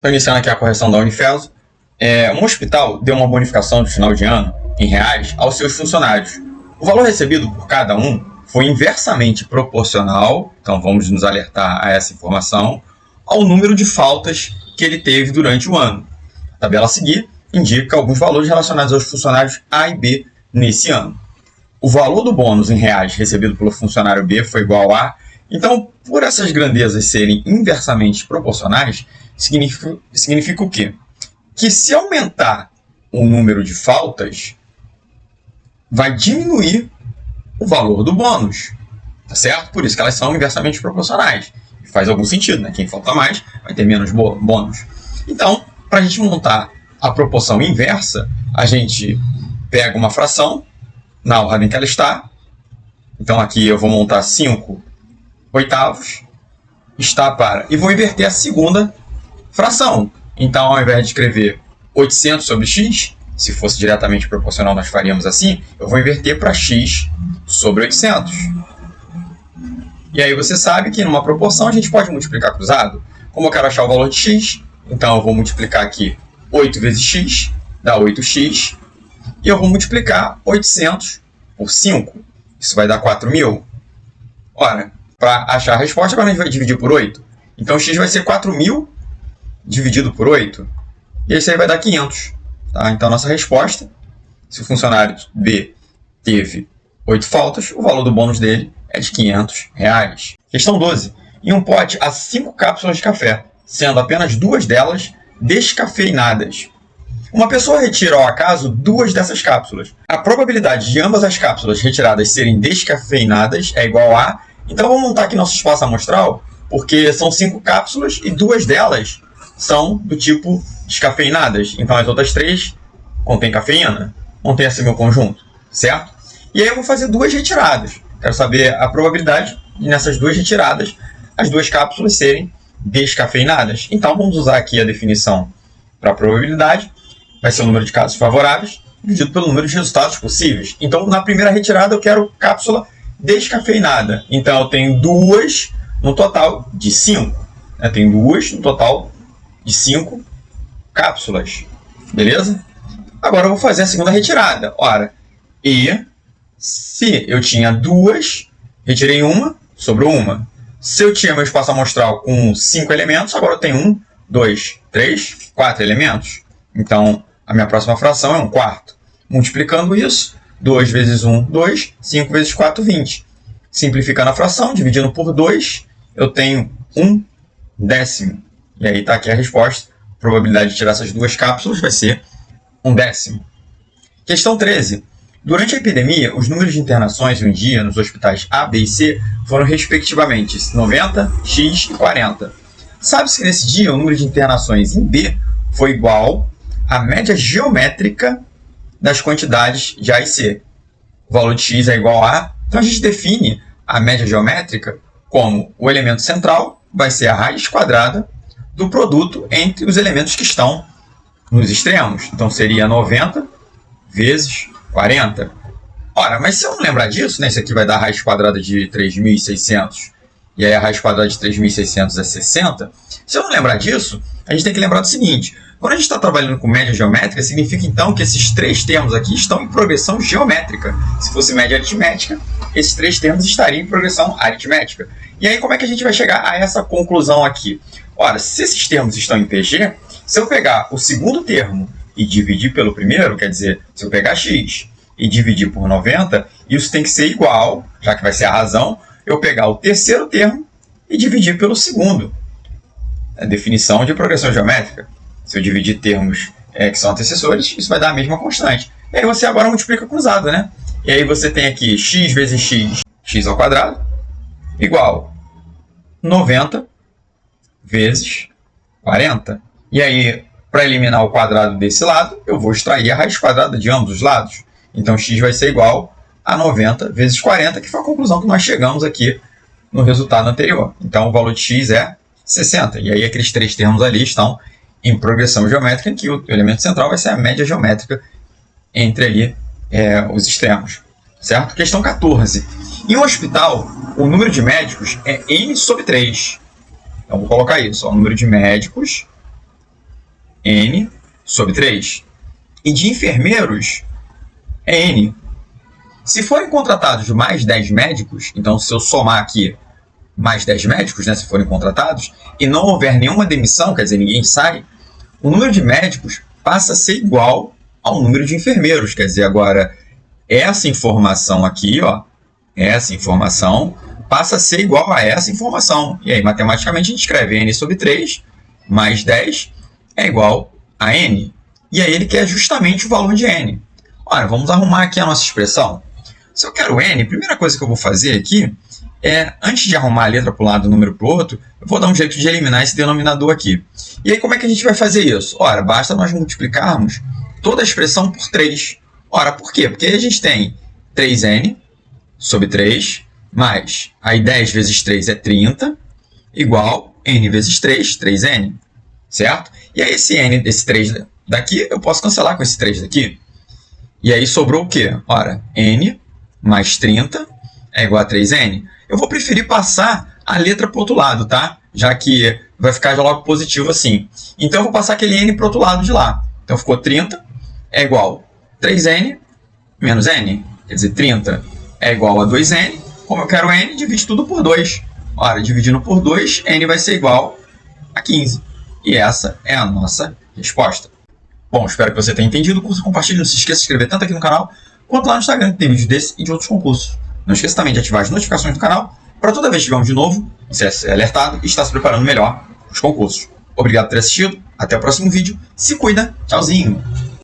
Estou iniciando aqui a correção da Unifeso. Um hospital deu uma bonificação de final de ano, em reais, aos seus funcionários. O valor recebido por cada um foi inversamente proporcional, então vamos nos alertar a essa informação, ao número de faltas que ele teve durante o ano. A tabela a seguir indica alguns valores relacionados aos funcionários A e B nesse ano. O valor do bônus em reais recebido pelo funcionário B foi igual a... Então, por essas grandezas serem inversamente proporcionais, significa o quê? Que se aumentar o número de faltas, vai diminuir o valor do bônus, tá certo? Por isso que elas são inversamente proporcionais. Faz algum sentido, né? Quem falta mais vai ter menos bônus. Então, para a gente montar a proporção inversa, a gente pega uma fração na ordem que ela está. Então, aqui eu vou montar 5 oitavos, está para... E vou inverter a segunda fração. Então, ao invés de escrever 800 sobre x, se fosse diretamente proporcional, nós faríamos assim, eu vou inverter para x sobre 800. E aí você sabe que numa proporção a gente pode multiplicar cruzado. Como eu quero achar o valor de x, então eu vou multiplicar aqui 8 vezes x, dá 8x. E eu vou multiplicar 800 por 5. Isso vai dar 4.000. Ora, para achar a resposta, agora a gente vai dividir por 8. Então x vai ser 4.000 dividido por 8. E isso aí vai dar 500. Tá? Então, nossa resposta, se o funcionário B teve 8 faltas, o valor do bônus dele é de R$500. Questão 12. Em um pote há 5 cápsulas de café, sendo apenas 2 delas descafeinadas. Uma pessoa retira ao acaso 2 dessas cápsulas. A probabilidade de ambas as cápsulas retiradas serem descafeinadas é igual a... Então, vou montar aqui nosso espaço amostral, porque são 5 cápsulas e 2 delas são do tipo descafeinadas. Então, as outras 3 contêm cafeína. Montei assim meu conjunto, certo? E aí eu vou fazer 2 retiradas. Quero saber a probabilidade de nessas 2 retiradas as 2 cápsulas serem descafeinadas. Então, vamos usar aqui a definição para a probabilidade. Vai ser o número de casos favoráveis dividido pelo número de resultados possíveis. Então, na primeira retirada, eu quero cápsula descafeinada. Então, eu tenho 2 no total de 5. Eu tenho 2 no total de 5 cápsulas. Beleza? Agora, eu vou fazer a segunda retirada. Ora, e se eu tinha 2, retirei uma, sobrou uma. Se eu tinha meu espaço amostral com 5 elementos, agora eu tenho 1, 2, 3, 4 elementos. Então, a minha próxima fração é 1/4. Multiplicando isso, 2 vezes 1, 2, 5 vezes 4, 20. Simplificando a fração, dividindo por 2, eu tenho 1/10. E aí está aqui a resposta. A probabilidade de tirar essas 2 cápsulas vai ser 1/10. Questão 13. Durante a epidemia, os números de internações em um dia nos hospitais A, B e C foram respectivamente 90, X e 40. Sabe-se que nesse dia o número de internações em B foi igual à média geométrica das quantidades de A e C. O valor de X é igual a... Então a gente define a média geométrica como o elemento central vai ser a raiz quadrada do produto entre os elementos que estão nos extremos. Então seria 90 vezes 40. Ora, mas se eu não lembrar disso, né, isso aqui vai dar a raiz quadrada de 3.600, e aí a raiz quadrada de 3.600 é 60. Se eu não lembrar disso, a gente tem que lembrar do seguinte: quando a gente está trabalhando com média geométrica, significa então que esses 3 termos aqui estão em progressão geométrica. Se fosse média aritmética, esses 3 termos estariam em progressão aritmética. E aí como é que a gente vai chegar a essa conclusão aqui? Ora, se esses termos estão em PG, se eu pegar o segundo termo e dividir pelo primeiro, quer dizer, se eu pegar x e dividir por 90, isso tem que ser igual, já que vai ser a razão, eu pegar o terceiro termo e dividir pelo segundo. A definição de progressão geométrica. Se eu dividir termos que são antecessores, isso vai dar a mesma constante. E aí você agora multiplica cruzado, né? E aí você tem aqui x vezes x, x ao quadrado, igual 90 vezes 40. E aí, para eliminar o quadrado desse lado, eu vou extrair a raiz quadrada de ambos os lados. Então, x vai ser igual a 90 vezes 40, que foi a conclusão que nós chegamos aqui no resultado anterior. Então, o valor de x é 60. E aí, aqueles 3 termos ali estão em progressão geométrica, em que o elemento central vai ser a média geométrica entre ali os extremos. Certo? Questão 14. Em um hospital, o número de médicos é n sobre 3. Então, vou colocar isso. O número de médicos N sobre 3. E de enfermeiros é N. Se forem contratados mais 10 médicos, então se eu somar aqui mais 10 médicos, né, se forem contratados, e não houver nenhuma demissão, quer dizer, ninguém sai, o número de médicos passa a ser igual ao número de enfermeiros. Quer dizer, agora, essa informação aqui, ó, essa informação passa a ser igual a essa informação. E aí, matematicamente, a gente escreve N sobre 3 mais 10 é igual a N. E aí ele quer justamente o valor de N. Ora, vamos arrumar aqui a nossa expressão. Se eu quero N, a primeira coisa que eu vou fazer aqui é, antes de arrumar a letra para um lado e o número para o outro, eu vou dar um jeito de eliminar esse denominador aqui. E aí, como é que a gente vai fazer isso? Ora, basta nós multiplicarmos toda a expressão por 3. Ora, por quê? Porque a gente tem 3N sobre 3, mais, aí 10 vezes 3 é 30, igual N vezes 3, 3N, certo? E aí esse N, esse 3 daqui, eu posso cancelar com esse 3 daqui. E aí sobrou o quê? Ora, N mais 30 é igual a 3N. Eu vou preferir passar a letra para o outro lado, tá? Já que vai ficar já logo positivo assim. Então eu vou passar aquele N para o outro lado de lá. Então ficou 30 é igual a 3N menos N. Quer dizer, 30 é igual a 2N. Como eu quero N, divide tudo por 2. Ora, dividindo por 2, N vai ser igual a 15. E essa é a nossa resposta. Bom, espero que você tenha entendido o curso. Compartilhe, não se esqueça de se inscrever tanto aqui no canal quanto lá no Instagram, que tem vídeos desse e de outros concursos. Não esqueça também de ativar as notificações do canal para toda vez que tiver um de novo, você ser alertado e estar se preparando melhor para os concursos. Obrigado por ter assistido, até o próximo vídeo, se cuida, tchauzinho!